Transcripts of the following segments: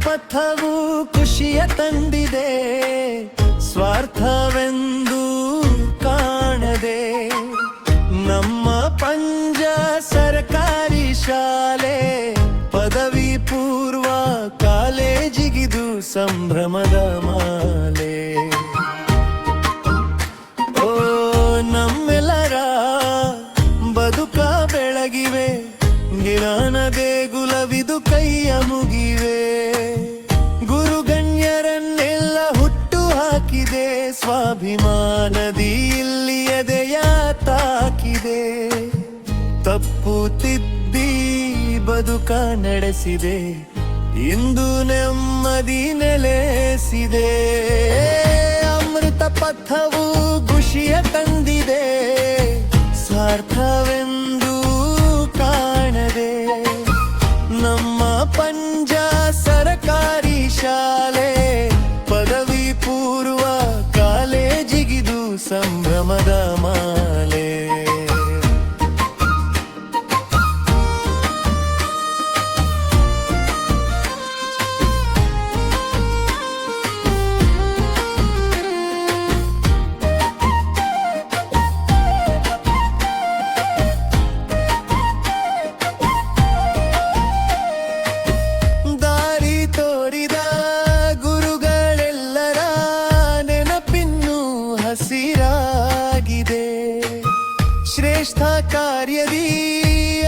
ಪಥವು ಖುಷಿಯ ತಂದಿದೆ, ಸ್ವಾರ್ಥವೆಂದು ಕಾಣದೆ. ನಮ್ಮ ಪಂಜ ಸರ್ಕಾರಿ ಶಾಲೆ, ಪದವಿ ಪೂರ್ವ ಕಾಲೇಜಿಗಿದು ಸಂಭ್ರಮದ ಮಾಲೆ. ಓ ನಮ್ಮೆಲ್ಲರ ಬದುಕ ಬೆಳಗಿವೆ, ಜ್ಞಾನ ದೇಗುಲವಿದು ಕೈಯ ಮುಗಿವೆ. ಗುರುಗಣ್ಯರನ್ನೆಲ್ಲ ಹುಟ್ಟು ಹಾಕಿದೆ, ಸ್ವಾಭಿಮಾನದಿ ಇಲ್ಲಿ ಎದೆಯ ತಾಕಿದೆ. ತಪ್ಪು ತಿದ್ದಿ ಬದುಕ ನಡೆಸಿದೆ, ಇಂದು ನೆಮ್ಮದಿ ನೆಲೆಸಿದೆ. ಅಮೃತ ಪಥವು ಖುಷಿಯ ತಂದಿದೆ, ಸ್ವಾರ್ಥವೆಂದು ಕಾಣದೆ. ನಮ್ಮ ಪಂಜ ಸರಕಾರಿ ಶಾಲೆ, ಪದವಿ ಪೂರ್ವ ಕಾಲೇಜಿಗಿದು ಸಂಭ್ರಮದ ಮಾಲೆ. ಶ್ರೇಷ್ಠ ಕಾರ್ಯದಿ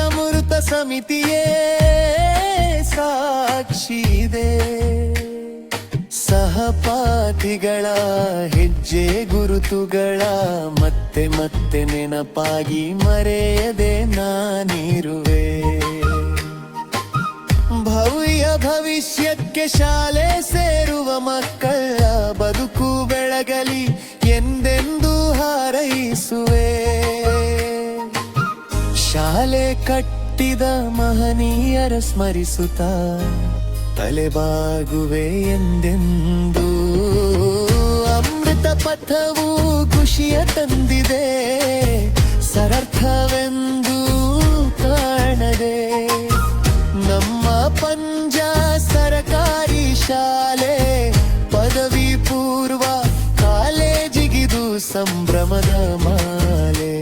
ಅಮೃತ ಸಮಿತಿಯೇ ಸಾಕ್ಷಿದೆ. ಸಹಪಾಠಿಗಳ ಹೆಜ್ಜೆ ಗುರುತುಗಳ ಮತ್ತೆ ಮತ್ತೆ ನೆನಪಾಗಿ ಮರೆಯದೆ ನಾನಿರುವೆ. ಭವ್ಯ ಭವಿಷ್ಯಕ್ಕೆ ಶಾಲೆ ಸೇರುವ ಮಕ್ಕಳ ಬದುಕು ಬೆಳಗಲಿ ಎಂದೆಂದು ಹಾರೈಸುವೆ. ಶಾಲೆ ಕಟ್ಟಿದ ಮಹನೀಯರ ಸ್ಮರಿಸುತ್ತ ತಲೆಬಾಗುವೆ ಎಂದೆಂದು. ಅಮೃತ ಪಥವು ಖುಷಿಯ ತಂದಿದೆ, ಸರರ್ಥವೆಂದು ಕಾಣದೆ. ನಮ್ಮ ಪಂಜ ಸರಕಾರಿ ಶಾಲೆ, ಪದವಿ ಪೂರ್ವ ಕಾಲೇಜಿಗಿದು ಸಂಭ್ರಮದ ಮಾಲೆ.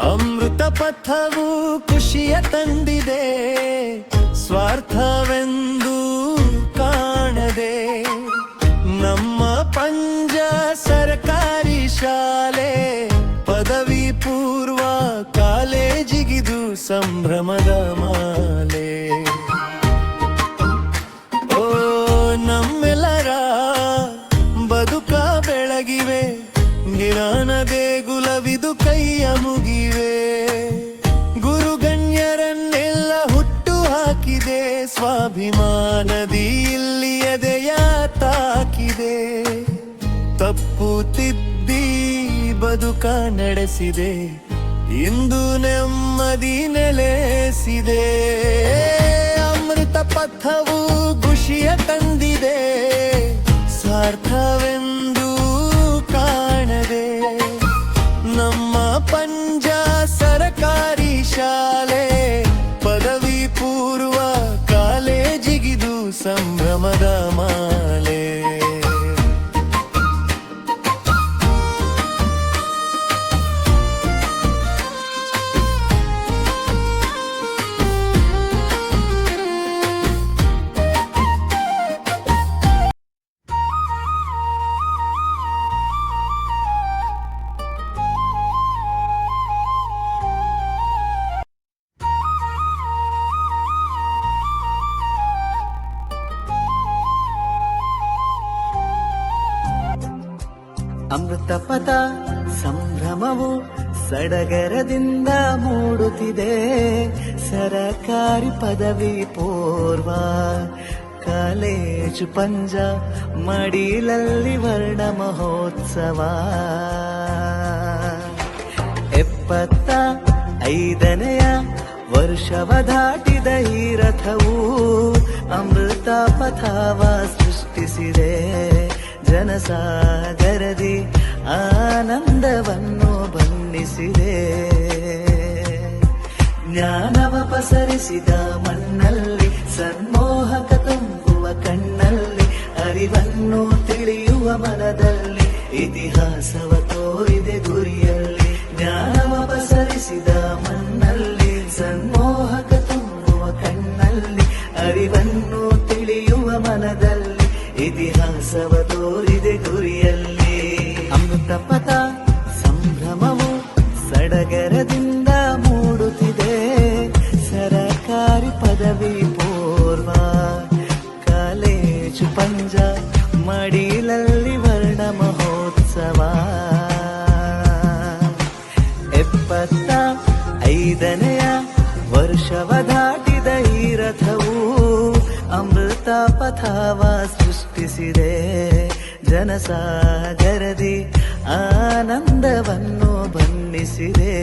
ಅಮೃತ ಪಥವು ಖುಷಿಯ ತಂದಿದೆ, ಸ್ವಾರ್ಥವೆಂದು ಕಾಣದೆ. ನಮ್ಮ ಪಂಜ ಸರ್ಕಾರಿ ಶಾಲೆ, ಪದವಿ ಪೂರ್ವ ಕಾಲೇಜಿಗಿದು ಸಂಭ್ರಮದ ಮಾಲೆ. ಓ ನಮ್ಮೆಲ್ಲರ ಬದುಕ ಬೆಳಗಿವೆ, ಜ್ಞಾನ ದೇಗುಲವಿದು ಕೈಯ ಮುಗಿವೆ. ಗುರುಗಣ್ಯರನ್ನೆಲ್ಲ ಹುಟ್ಟು ಹಾಕಿದೆ, ಸ್ವಾಭಿಮಾನದಿ ಇಲ್ಲಿ ಎದೆಯ ತಾಕಿದೆ. ತಪ್ಪು ತಿದ್ದಿ ಬದುಕ ನಡೆಸಿದೆ, ಇಂದು ನೆಮ್ಮದಿ ನೆಲೆಸಿದೆ. ಅಮೃತ ಪಥವು ಖುಷಿಯ ತಂದಿದೆ, ಸ್ವಾರ್ಥವೆಂದು ಕಾಣದೆ. ನಮ್ಮ ಪಂಜ ಸರಕಾರಿ ಶಾಲೆ, ಪದವಿ ಪೂರ್ವ ಕಾಲೇಜಿಗಿದು ಸಂಭ್ರಮದ ಮಾಲೆ. ಅಮೃತ ಪಥ ಸಂಭ್ರಮವು ಸಡಗರದಿಂದ ಮೂಡುತ್ತಿದೆ. ಸರಕಾರಿ ಪದವಿ ಪೂರ್ವ ಕಾಲೇಜು ಪಂಜ ಮಡಿಲಲ್ಲಿ ವರ್ಣ ಮಹೋತ್ಸವ. 75ನೆಯ ವರ್ಷವ ದಾಟಿದ ಈ ರಥವು ಅಮೃತ ಪಥವ ಸೃಷ್ಟಿಸಿದೆ ಜನಸಾಗರದಿ ಆನಂದವನ್ನು ಬಣ್ಣಿಸಿದೆ ಜ್ಞಾನವ ಪಸರಿಸಿದ ಮಣ್ಣಲ್ಲಿ ಸನ್ಮೋಹಕ ತುಂಬುವ ಕಣ್ಣಲ್ಲಿ ಅರಿವನ್ನು ತಿಳಿಯುವ ಮನದಲ್ಲಿ ಇತಿಹಾಸವ ತೋರಿದೆ ಗುರಿಯಲ್ಲಿ ಜ್ಞಾನವ ಪಸರಿಸಿದ ಮಣ್ಣಲ್ಲಿ ಸನ್ಮೋಹಕ ತುಂಬುವ ಕಣ್ಣಲ್ಲಿ ಅರಿವನ್ನು ತಿಳಿಯುವ ಮನದಲ್ಲಿ ಇತಿಹಾಸವ ತೋರಿದೆ ಗುರಿಯಲ್ಲಿ ಅಮೃತ ಪಥ ಸಂಭ್ರಮವು ಸಡಗರದಿಂದ ಮೂಡುತ್ತಿದೆ ಸರಕಾರಿ ಪದವಿ ಪೂರ್ವ ಕಾಲೇಜು ಪಂಜ ಮಡಿಲಲ್ಲಿ ವರ್ಣ ಮಹೋತ್ಸವ 75ನೆಯ ವರ್ಷವ ದಾಟಿದ ಈ ರಥವು ಅಮೃತ ಪಥವ ಸೃಷ್ಟಿಸಿದೆ ಜನಸಾಗರದಿ ಆನಂದವನ್ನು ಬಣ್ಣಿಸಿದೆ